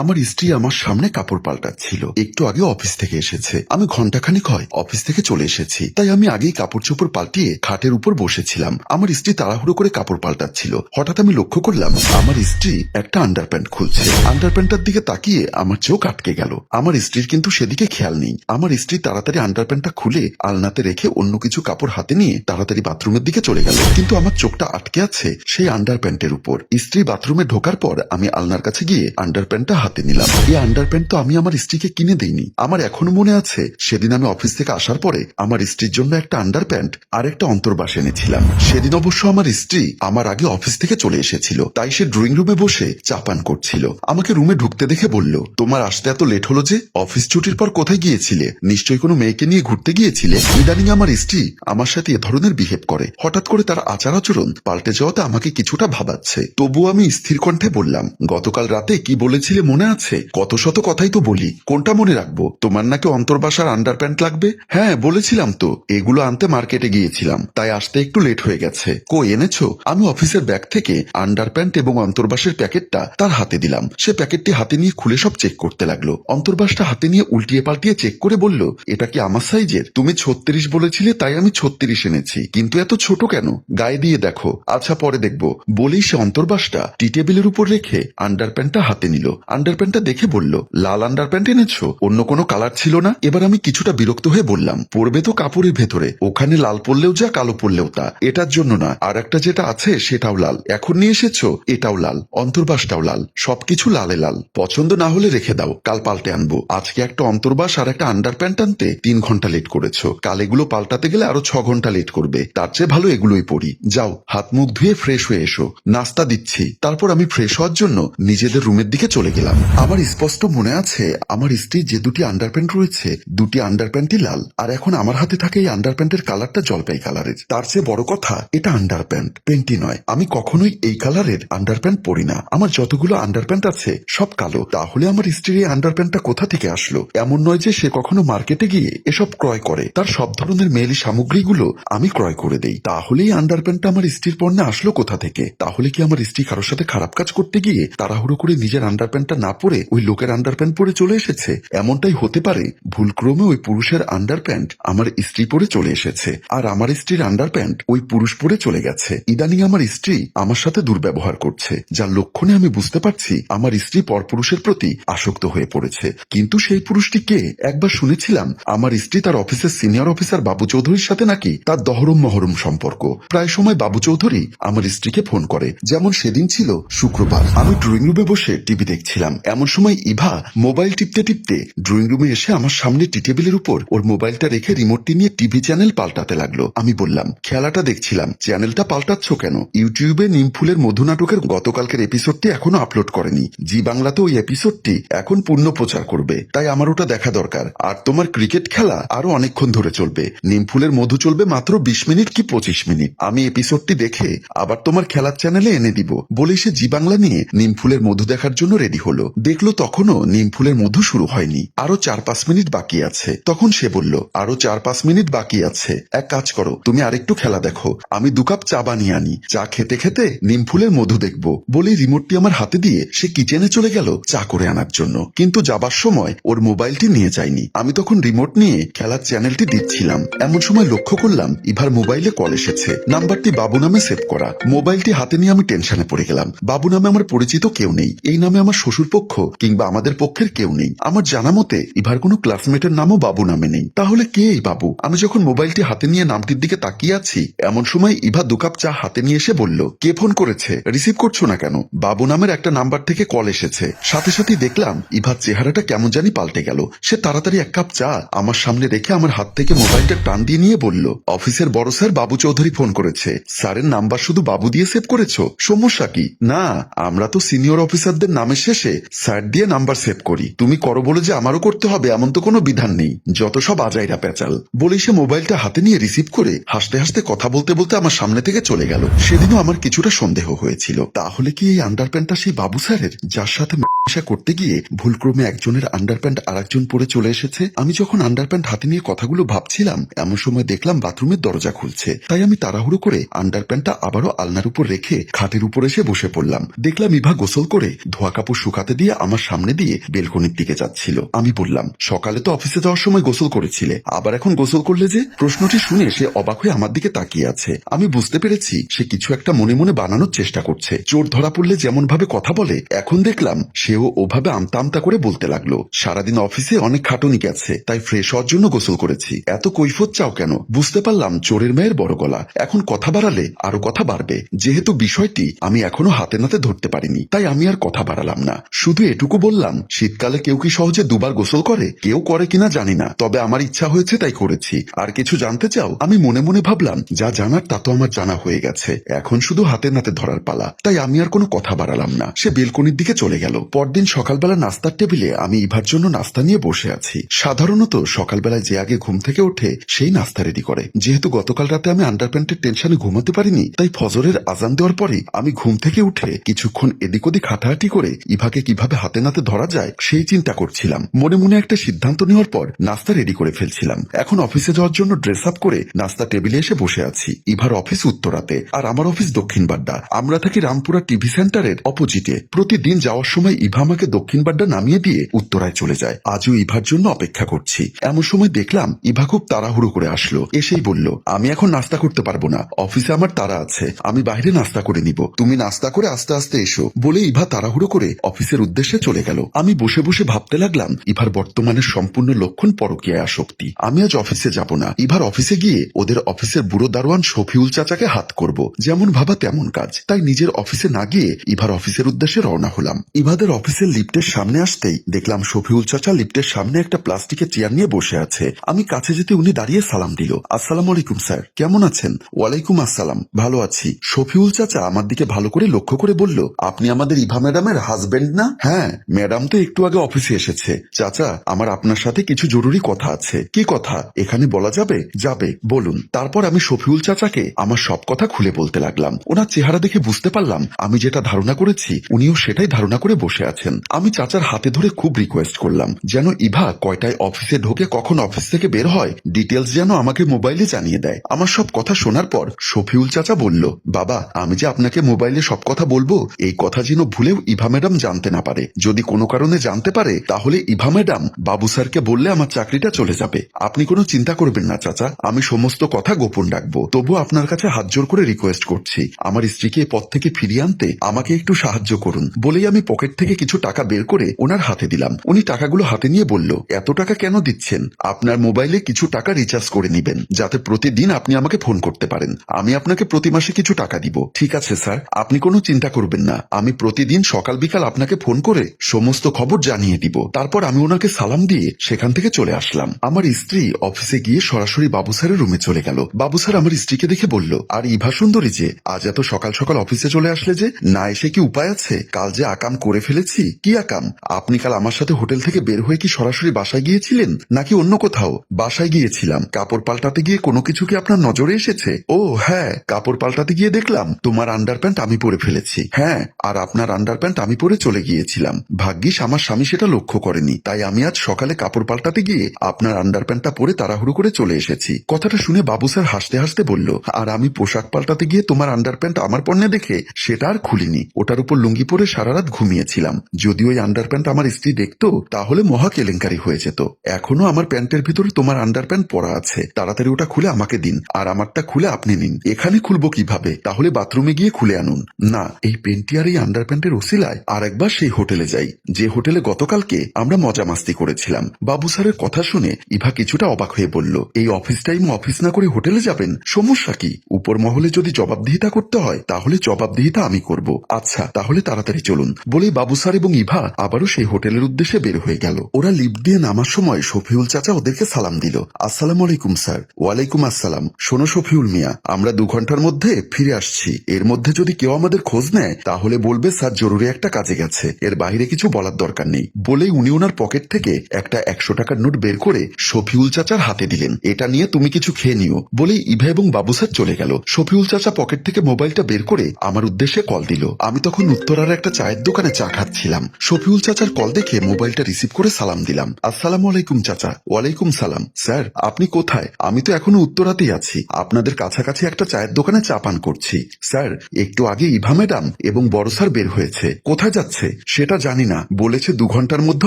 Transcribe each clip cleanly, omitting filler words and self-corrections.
আমার স্ত্রী আমার সামনে কাপড় পাল্টাচ্ছিল। একটু আগে অফিস থেকে এসেছে। আমি ঘন্টাখানিক হয় অফিস থেকে চলে এসেছি, তাই আমি আগেই কাপড় চোপড় পাল্টিয়ে খাটের উপর বসেছিলাম। আমার স্ত্রী তাড়াহুড়ো করে কাপড় পাল্টাচ্ছিল। হঠাৎ আমি লক্ষ্য করলাম আমার স্ত্রী একটা আন্ডারপ্যান্ট খুলছে। আন্ডারপ্যান্টটার দিকে তাকিয়ে আমার চোখ আটকে গেল। আমার স্ত্রীর কিন্তু সেদিকে খেয়াল নেই। আমার স্ত্রী তাড়াতাড়ি আন্ডারপ্যান্টটা খুলে আলনাতে রেখে অন্য কিছু কাপড় হাতে নিয়ে তাড়াতাড়ি বাথরুমের দিকে চলে গেল। কিন্তু আমার চোখটা আটকে আছে সেই আন্ডারপ্যান্টের উপর। স্ত্রী বাথরুমে ঢোকার পর আমি আলনার কাছে গিয়ে আন্ডারপ্যান্টটা হাতে নিলাম। এই আন্ডারপ্যান্ট তো আমি আমার স্ত্রীকে কিনে দেইনি। আমার এখনো মনে আছে সেদিন আমি অফিস থেকে আসার পরে আমার স্ত্রীর জন্য একটা আন্ডারপ্যান্ট আর একটা অন্তর্বাস এনেছিলাম। সেদিন অবশ্য আমার স্ত্রী আমার আগে অফিস থেকে চলে এসেছিল, তাই সে ড্রয়িং রুমে বসে চা পান করছিল। আমাকে রুমে ঢুকতে দেখে বলল, তোমার আসতে এত লেট হলো যে? অফিস ছুটির পর কোথায় গিয়েছিলে? নিশ্চয়ই কোনো মেয়েকে নিয়ে ঘুরতে গিয়েছিলে। ইদানিং আমার স্ত্রী আমার সাথে এ ধরনের বিহেভ করে। হঠাৎ করে তার আচার আচরণ পাল্টে যাওয়াতে আমাকে কিছুটা ভাবাচ্ছে। তবুও আমি স্থির কণ্ঠে বললাম, গতকাল রাতে কি বলেছিলে মনে আছে? কত শত কথাই তো বলি, কোনটা মনে রাখবো? তোমার নাকি অন্তর্বাসার আন্ডারপ্যান্ট লাগবে? হ্যাঁ বলেছিলাম তো। এগুলো আনতে মার্কেটে গিয়েছিলাম, তাই আসতে একটু লেট হয়ে গেছে। কই এনেছো? আমি অফিসের ব্যাগ থেকে আন্ডারপ্যান্ট এবং অন্তর্বাসের প্যাকেটটা তার হাতে দিলাম। সে প্যাকেটটি হাতে নিয়ে খুলে সব চেক করতে লাগলো। অন্তর্বাসটা হাতে নিয়ে উল্টিয়ে পাল্টিয়ে চেক করে বলল, এটা কি আমার সাইজের? তুমি 36 বলেছিলে, তাই আমি 36 এনেছি। কিন্তু এত ছোট কেন? গায়ে দিয়ে দেখো। আচ্ছা পরে দেখবো। বলেই সে অন্তর্বাসটা টি টেবিলের উপর রেখে আন্ডারপ্যান্টটা হাতে নিল। আন্ডারপ্যান্টটা দেখে বলল, লাল আন্ডারপ্যান্ট এনেছো? অন্য কোনো কালার ছিল না? এবার আমি কিছুটা বিরক্ত হয়ে বললাম, পরবে তো কাপড়ের ভেতরে, ওখানে লাল পরলেও যা কালো পরলেও তা। এটার জন্য না, আর একটা যেটা আছে সেটাও লাল। এখন নিয়ে এসেছো, এটাও লাল, অন্তর্বাসটাও লাল, সবকিছু লালে লাল। পছন্দ না হলে রেখে দাও, কাল পাল্টে আনবো। আজকে একটা অন্তর্বাস আর একটা আন্ডারপ্যান্ট আনতে 3 ঘন্টা লেট করেছো। কাল এগুলো পাল্টাতে গেলে আরো 6 ঘন্টা লেট করবে। তার চেয়ে ভালো এগুলোই পরি। যাও হাত মুখ ধুয়ে ফ্রেশ হয়ে এসো, নাস্তা দিচ্ছি। তারপর আমি ফ্রেশ হওয়ার জন্য নিজেদের রুমের দিকে চলে গেলাম। আমার স্পষ্ট মনে আছে আমার স্ত্রীর যে দুটি আন্ডারপ্যান্ট রয়েছে, দুটি আন্ডারপ্যান্টই লাল। আর এখন আমার হাতে থাকে এই আন্ডারপ্যান্টের কালারটা জলপাই কালারের। তার চেয়ে বড় কথা, এটা আন্ডারপ্যান্ট, প্যান্টই নয়। আমি কখনোই এই কালারের আন্ডারপ্যান্ট পরি না। আমার যতগুলো আন্ডারপ্যান্ট আছে সব কালো। তাহলে আমার স্ত্রীর এই আন্ডারপ্যান্টটা কোথা থেকে আসলো? এমন নয় যে সে কখনো মার্কেটে গিয়ে এসব ক্রয় করে। তার সব ধরনের মেয়েলি সামগ্রীগুলো আমি ক্রয় করে দেই। তাহলে এই আন্ডারপ্যান্টটা আমার স্ত্রীর পণ্যে আসলো কোথা থেকে? তাহলে কি আমার স্ত্রী কারোর সাথে খারাপ কাজ করতে গিয়ে তাড়াহুড়ো করে নিজের আন্ডারপ্যান্টটা না পরে ওই লোকের আন্ডারপ্যান্ট পরে চলে এসেছে? এমনটাই হতে পারে ভুলক্রমে ওই পুরুষের আন্ডারপ্যান্ট আমার স্ত্রী পরে চলে এসেছে, আর আমার স্ত্রীর আন্ডারপ্যান্ট ওই পুরুষ পরে চলে গেছে। ইদানিং আমার স্ত্রী আমার সাথে দুর্ব্যবহার করছে, যার লক্ষণে আমি বুঝতে পারছি আমার স্ত্রী পরপুরুষের প্রতি আসক্ত হয়ে পড়েছে। কিন্তু সেই পুরুষটি কে? একবার শুনেছিলাম আমার স্ত্রী তার অফিসের সিনিয়র অফিসার বাবু চৌধুরীর সাথে নাকি তার দহরম মহরম সম্পর্ক। প্রায় সময় বাবু চৌধুরী আমার স্ত্রীকে ফোন করে। যেমন সেদিন ছিল শুক্রবার, আমি ড্রয়িং রুমে বসে টিভি দেখছিলাম। এমন সময় ইভা মোবাইল টিপতে টিপতে ড্রয়িং রুমে এসে আমার সামনে টি টেবিলের উপর ওর মোবাইলটা রেখে রিমোটটি নিয়ে টিভি চ্যানেল পাল্টাতে লাগলো। আমি বললাম, খেলাটা দেখছিলাম, চ্যানেলটা পাল্টাচ্ছ কেন? ইউটিউবে নিমফুলের মধু নাটকের গতকালকের এপিসোডটি এখনো আপলোড করেনি। জি বাংলাতে ওই এপিসোডটি এখন পূর্ণ প্রচার করবে, তাই আমার ওটা দেখা দরকার। আর তোমার ক্রিকেট খেলা আরো অনেকক্ষণ ধরে চলবে। নিমফুলের মধু চলবে মাত্র 20 মিনিট কি 25 মিনিট। আমি এপিসোডটি দেখে আবার তোমার খেলার চ্যানেলে এনে দিব। বলে সে জি বাংলা নিয়ে নিমফুলের মধু দেখার জন্য রেডি হলো। দেখলো তখনও নিমফুলের মধু শুরু হয়নি, আরো 4-5 মিনিট বাকি আছে। তখন সে বলল, আরো 4-5 মিনিট বাকি আছে, এক কাজ করো, তুমি আরেকটু খেলা দেখো, আমি 2 কাপ চা বানিয়ে আনি, চা খেতে খেতে নিমফুলের মধু দেখবো। বলে রিমোটটি আমার হাতে দিয়ে সে কিচেনে চলে গেল চা করে আনার জন্য। কিন্তু যাবার সময় ওর মোবাইলটি নিয়ে যায়নি। আমি তখন রিমোট নিয়ে খেলার চ্যানেলটি দিচ্ছিলাম। এমন সময় লক্ষ্য করলাম ইভার মোবাইলে কল এসেছে। নাম্বারটি বাবু নামে সেভ করা। মোবাইলটি হাতে নিয়ে আমি টেনশনে পড়ে গেলাম। বাবু নামে আমার পরিচিত কেউ নেই। এই নামে আমার শ্বশুর পক্ষ কিংবা আমাদের পক্ষের কেউ নেই। আমার জানা মতে ইভার কোনো ক্লাসমেটের নামও বাবু নামে নেই। তাহলে কে এই বাবু? আমি যখন মোবাইলটি হাতে নিয়ে নামটির দিকে তাকিয়ে আছি, এমন সময় ইভা 2 কাপ চা হাতে নিয়ে এসে বলল, কে ফোন করেছে? রিসিভ করছো না কেন? বাবু নামের একটা নাম্বার থেকে কল এসেছে। সাথে সাথেই দেখলাম ইভার চেহারাটা কেমন জানি পাল্টে গেল। সে তাড়াতাড়ি 1 কাপ চা আমার সামনে রেখে আমার হাত থেকে মোবাইলটা টান দিয়ে নিয়ে বলল, অফিসের বড় স্যার বাবু চৌধুরী ফোন করেছে। স্যারের নাম্বার শুধু বাবু দিয়ে সেভ করেছো? সমস্যা কি? না, আমরা তো সিনিয়র অফিসারদের নামের শেষে স্যার দিয়ে নাম্বার সেভ করি। তুমি করো বলে যে আমারও করতে হবে এমন তো কোনো বিধান নেই। যত সব আজাইরা পেঁচাল। বলেই সে মোবাইলটা হাতে নিয়ে রিসিভ করে হাসতে হাসতে কথা বলতে বলতে আমার সামনে থেকে চলে গেল। সেদিনও আমার কিছুটা সন্দেহ হয়েছিল, তাহলে কি এই আন্ডারপ্যান্টটা সেই বাবু স্যারের, যার সাথে মেশা করতে গিয়ে ভুলক্রমে একজনের আন্ডারপ্যান্ট আরেকজন পরে চলে এসেছে? আমি যখন আন্ডারপ্যান্ট হাতে নিয়ে কথাগুলো ভাবছিলাম, এমন সময় দেখলাম বাথরুমের দরজা খুলছে। তাই আমি তাড়াহুড়ো করে আন্ডারপ্যান্টটা আবারও আলনার উপর রেখে খাটের উপর এসে বসে পড়লাম। দেখলাম ইভা গোসল করে ধোয়া কাপড় শুকাতে হাতে দিয়ে আমার সামনে দিয়ে বেলকনির দিকে যাচ্ছিল। আমি বললাম, সকালে তো অফিসে যাওয়ার সময় গোসল করেছিলে, আবার এখন গোসল করলে যে? প্রশ্নটি শুনে সে অবাক হয়ে আমার দিকে তাকিয়ে আছে। আমি বুঝতে পেরেছি সে কিছু একটা মনে মনে বানানোর চেষ্টা করছে। চোর ধরা পড়লে যেমন ভাবে কথা বলে, এখন দেখলাম সেও ওভাবে আমতা আমতা করে বলতে লাগলো। সারাদিন অফিসে অনেক খাটুনি গেছে, তাই ফ্রেশ হওয়ার জন্য গোসল করেছি। এত কৈফিয়ত চাও কেন? বুঝতে পারলাম চোরের মেয়ের বড় গলা, এখন কথা বাড়ালে আরো কথা বাড়বে। যেহেতু বিষয়টি আমি এখনো হাতে নাতে ধরতে পারিনি, তাই আমি আর কথা বাড়ালাম না। শুধু এটুকু বললাম, শীতকালে কেউ কি সহজে দুবার গোসল করে? কেউ করে কিনা জানি না, তবে আমার ইচ্ছা হয়েছে তাই করেছি। আর কিছু জানতে চাও? আমি মনে মনে ভাবলাম, যা জানার তা তো আমার জানা হয়ে গেছে, এখন শুধু হাতে নাতে ধরার পালা। তাই আমি আর কোনো কথা বাড়ালাম না। সে বেলকনির দিকে চলে গেল। পরদিন সকালবেলা নাস্তার টেবিলে আমি ইভার জন্য নাস্তা নিয়ে বসে আছি। সাধারণত সকালবেলায় যে আগে ঘুম থেকে ওঠে সেই নাস্তা রেডি করে। যেহেতু গতকাল রাতে আমি আন্ডারপ্যান্টের টেনশনে ঘুমাতে পারিনি, তাই ফজরের আজান দেওয়ার পরে আমি ঘুম থেকে উঠে কিছুক্ষণ এদিক ওদিক হাঁটাহাঁটি করে ইভাকে কিভাবে হাতে নাতে ধরা যায় সেই চিন্তা করছিলাম। মনে মনে একটা সিদ্ধান্ত নেওয়ার পর নাস্তা রেডি করে ফেলছিলাম। এখন অফিসে যাওয়ার জন্য ড্রেস আপ করে নাস্তা টেবিলে এসে বসে আছি। ইভার অফিস উত্তরাতে আর আমার অফিস দক্ষিণ বাড্ডা। আমরা থাকি রামপুরা টিভি সেন্টারের অপোজিটে। প্রতিদিন যাওয়ার সময় ইভা আমাকে দক্ষিণ বাড্ডা নামিয়ে দিয়ে উত্তরায় চলে যায়। আজও ইভার জন্য অপেক্ষা করছি। এমন সময় দেখলাম ইভা খুব তাড়াহুড়ো করে আসলো। এসেই বলল, আমি এখন নাস্তা করতে পারবো না, অফিসে আমার তাড়া আছে, আমি বাইরে নাস্তা করে নিব, তুমি নাস্তা করে আস্তে আস্তে এসো। বলে ইভা তাড়াহুড়ো করে অফিসের উদ্দেশ্যে চলে গেল। আমি বসে বসে ভাবতে লাগলাম, ইভার বর্তমানের সম্পূর্ণ লক্ষণ পরকীয়ায় আসক্তি। আমি আজ অফিসে যাব না। ইভার অফিসে গিয়ে ওদের অফিসের বুড়ো দারোয়ান শফিউল চাচাকে হাত করব। যেমন ভাবা তেমন কাজ। তাই নিজের অফিসে না গিয়ে ইভার অফিসের উদ্দেশ্যে রওনা হলাম। ইভাদের অফিসের লিফটের সামনে আসতেই দেখলাম শফিউল চাচা লিফটের সামনে একটা প্লাস্টিকের চেয়ার নিয়ে বসে আছে। আমি কাছে যেতে উনি দাঁড়িয়ে সালাম দিল। আসসালামু আলাইকুম স্যার, কেমন আছেন? ওয়ালাইকুম আসসালাম, ভালো আছি। শফিউল চাচা আমার দিকে ভালো করে লক্ষ্য করে বলল, আপনি আমাদের ইভা ম্যাডামের হাজবেন্ড না? হ্যাঁ, ম্যাডাম তো একটু আগে অফিসে এসেছে। চাচা, আমার আপনার সাথে কিছু জরুরি কথা আছে। কি কথা? এখানে বলা যাবে? যাবে, বলুন। তারপর আমি শফিউল চাচাকে আমার সব কথা খুলে বলতে লাগলাম। ওনার চেহারা দেখে বুঝতে পারলাম আমি যেটা ধারণা করেছি উনিও সেটাই ধারণা করে বসে আছেন। আমি চাচার হাতে ধরে খুব রিকোয়েস্ট করলাম যেন ইভা কয়টায় অফিসে ঢোকে, কখন অফিস থেকে বের হয়, ডিটেলস যেন আমাকে মোবাইলে জানিয়ে দেয়। আমার সব কথা শোনার পর শফিউল চাচা বলল, বাবা, আমি যে আপনাকে মোবাইলে সব কথা বলবো এই কথা যেন ভুলেও ইভা ম্যাডাম জানতে না পারে। যদি কোনো কারণে জানতে পারে তাহলে ইভা ম্যাডাম বাবু স্যারকে বললে আমার চাকরিটা চলে যাবে। আপনি কোনো চিন্তা করবেন না চাচা, আমি সমস্ত কথা গোপন রাখবো। তবু আপনার কাছে হাত জোর করে রিকোয়েস্ট করছি, আমার স্ত্রীকে পথ থেকে ফিরিয়ে আনতে আমাকে একটু সাহায্য করুন। বলেই আমি পকেট থেকে কিছু টাকা বের করে ওনার হাতে দিলাম। উনি টাকাগুলো হাতে নিয়ে বলল, এত টাকা কেন দিচ্ছেন? আপনার মোবাইলে কিছু টাকা রিচার্জ করে নিবেন, যাতে প্রতিদিন আপনি আমাকে ফোন করতে পারেন। আমি আপনাকে প্রতি মাসে কিছু টাকা দিব। ঠিক আছে স্যার, আপনি কোনো চিন্তা করবেন না, আমি প্রতিদিন সকাল বিকাল আপনাকে ফোন করে সমস্ত খবর জানিয়ে দিব। তারপর আমি ওনাকে সালাম দিয়ে সেখান থেকে চলে আসলাম। আমার স্ত্রী অফিসে গিয়ে সরাসরি বাবু স্যারের রুমে চলে গেল। বাবু স্যার আমার স্ত্রীকে দেখে বলল, আর ইভা সুন্দরী যে, আজ এত সকাল সকাল অফিসে চলে আসলে যে? না এসে কি উপায় আছে? কাল যে আকাম করে ফেলেছি। কি আকাম? আপনি কাল আমার সাথে হোটেল থেকে বের হয়ে কি সরাসরি বাসায় গিয়েছিলেন নাকি অন্য কোথাও? বাসায় গিয়েছিলাম। কাপড় পাল্টাতে গিয়ে কোনো কিছু কি আপনার নজরে এসেছে? ও হ্যাঁ, কাপড় পাল্টাতে গিয়ে দেখলাম তোমার আন্ডারপ্যান্ট আমি পরে ফেলেছি। হ্যাঁ, আর আপনার আন্ডারপ্যান্ট আমি পরে চলে গিয়েছিলাম। ভাগ্যিস আমার স্বামী সেটা লক্ষ্য করেনি, তাই আমি আজ সকালে কাপড় পাল্টাতে গিয়ে আপনার আন্ডারপ্যান্টটা পরে তাড়াহুড়ো করে চলে এসেছি। কথাটা শুনে বাবু স্যার হাসতে হাসতে বলল, আর আমি পোশাক পাল্টাতে গিয়ে তোমার আন্ডারপ্যান্ট আমার পণ্যে দেখে সেটা আর খুলিনি, ওটার উপর লুঙ্গি পরে সারা রাত ঘুমিয়েছিলাম। যদি ওই আন্ডারপ্যান্ট আমার স্ত্রী দেখতো তাহলে মহা কেলেঙ্কারি হয়ে যেত। এখনো আমার প্যান্টের ভিতরে তোমার আন্ডারপ্যান্ট পরা আছে, তাড়াতাড়ি ওটা খুলে আমাকে দিন, আর আমারটা খুলে আপনি নিন। এখানে খুলবো কিভাবে? তাহলে বাথরুমে গিয়ে খুলে আনুন। না, এই পেন্টি আর এই আন্ডারপ্যান্টের ওসিলায় আর একবার সেই হোটেলে যাই, যে হোটেলে গতকালকে আমরা মজা মাস্তি করেছিলাম। বাবু স্যারের কথা শুনে ইভা কিছুটা অবাক হয়ে বলল, এই অফিস টাইম অফিস না করে হোটেলে যাবেন? সমস্যা কি? উপর মহলে যদি জবাবদিহিতা করতে হয় তাহলে জবাবদিহিতা আমি করব। আচ্ছা তাহলে তাড়াতাড়ি চলুন। বলেই বাবু স্যার এবং ইভা আবারও সেই হোটেলের উদ্দেশ্যে বের হয়ে গেল। ওরা লিফট দিয়ে নামার সময় শফিউল চাচা ওদেরকে সালাম দিল। আসসালামু আলাইকুম স্যার। ওয়ালাইকুম আসসালাম। শোনো শফিউল মিয়া, আমরা 2 ঘন্টার মধ্যে ফিরে আসছি। এর মধ্যে যদি কেউ আমাদের খোঁজ নেয় তাহলে বলবে স্যার জরুরি একটা কাজে গেছে, এর বাইরে কিছু বলার দরকার নেই। বলেই উনি ওনার পকেট থেকে একটা 100 টাকার নোট বের করে শফিউল চাচার হাতে দিলেন। এটা নিয়ে তুমি কিছু খেয়ে নিও। বলেই ইভা এবং বাবু স্যার চলে গেল। শফিউল চাচা পকেট থেকে মোবাইলটা বের করে আমার উদ্দেশ্যে কল দিল। আমি তখন উত্তরার একটা চায়ের দোকানে চা খাচ্ছিলাম। শফিউল চাচার কল দেখে মোবাইলটা রিসিভ করে সালাম দিলাম। আসসালামু আলাইকুম চাচা। ওয়ালাইকুম সালাম। স্যার আপনি কোথায়? আমি তো এখনো উত্তরাতেই আছি, আপনাদের কাছাকাছি একটা চায়ের দোকানে চা পান করছি। স্যার একটু আগে ইভা ম্যাডাম এবং বড় স্যার বের হয়েছে। কোথায় যাচ্ছে? সেটা জানি না, বলেছে 2 ঘন্টার মধ্যে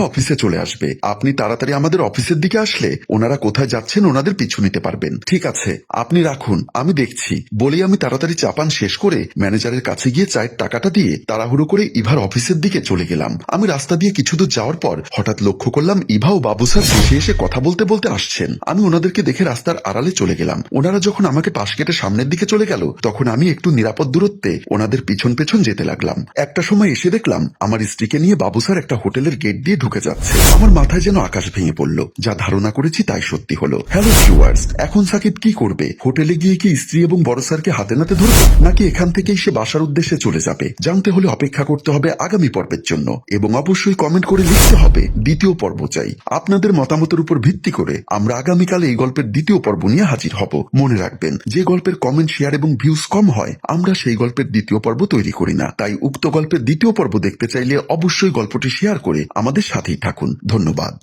অফিসে চলে আসবে। আপনি তাড়াতাড়ি আমাদের অফিসের দিকে আসলে ওনারা কোথায় যাচ্ছেন ওনাদের পিছু নিতে পারবেন। ঠিক আছে, আপনি রাখুন, আমি দেখছি। বলেই আমি তাড়াতাড়ি চা পান শেষ করে ম্যানেজারের কাছে গিয়ে চায়ের টাকাটা দিয়ে তাড়াহুড়ো করে ইভার অফিসের দিকে চলে গেলাম। আমি রাস্তা দিয়ে কিছু দূর যাওয়ার পর হঠাৎ লক্ষ্য করলাম ইভা ও বাবু স্যার এসে এসে কথা বলতে বলতে আসছেন। আমি ওনাদেরকে দেখে রাস্তার আড়ালে চলে গেলাম। ওনারা যখন আমাকে পাশ কেটে সামনের দিকে চলে গেল তখন আমি একটু নিরাপদ দূরত্বে ওনাদের পিছন পেছন যেতে লাগলাম। একটা সময় এসে দেখলাম আমার স্ত্রীকে নিয়ে বাবু স্যার একটা হোটেলের গেট দিয়ে ঢুকে যাচ্ছে। আমার মাথায় যেন আকাশ ভেঙে পড়ল। যা ধারণা করেছি তাই সত্যি হলো। হ্যালো ভিউয়ার্স, এখন সাকিব কি করবে? হোটেলে গিয়ে কি স্ত্রী এবং বড় স্যারকে হাতে নাতে ধরবে, নাকি এখান থেকেই সে বাসার উদ্দেশ্যে চলে যাবে? জানতে হলে অপেক্ষা করতে হবে আগামী পর্বের জন্য, এবং অবশ্যই কমেন্ট করে লিখতে হবে দ্বিতীয় পর্ব চাই। আপনাদের মতামতের উপর ভিত্তি করে আমরা আগামীকাল এই গল্পের দ্বিতীয় পর্ব নিয়ে হাজির হব। মনে রাখবেন, যে গল্পের কমেন্ট, শেয়ার এবং ভিউজ কম হয় আমরা সেই গল্পের দ্বিতীয় পর্ব তৈরি করি না। তাই উক্ত গল্পের দ্বিতীয় পর্ব দেখতে চাইলে অবশ্যই গল্পটি শেয়ার করে আমাদের সাথেই থাকুন। ধন্যবাদ।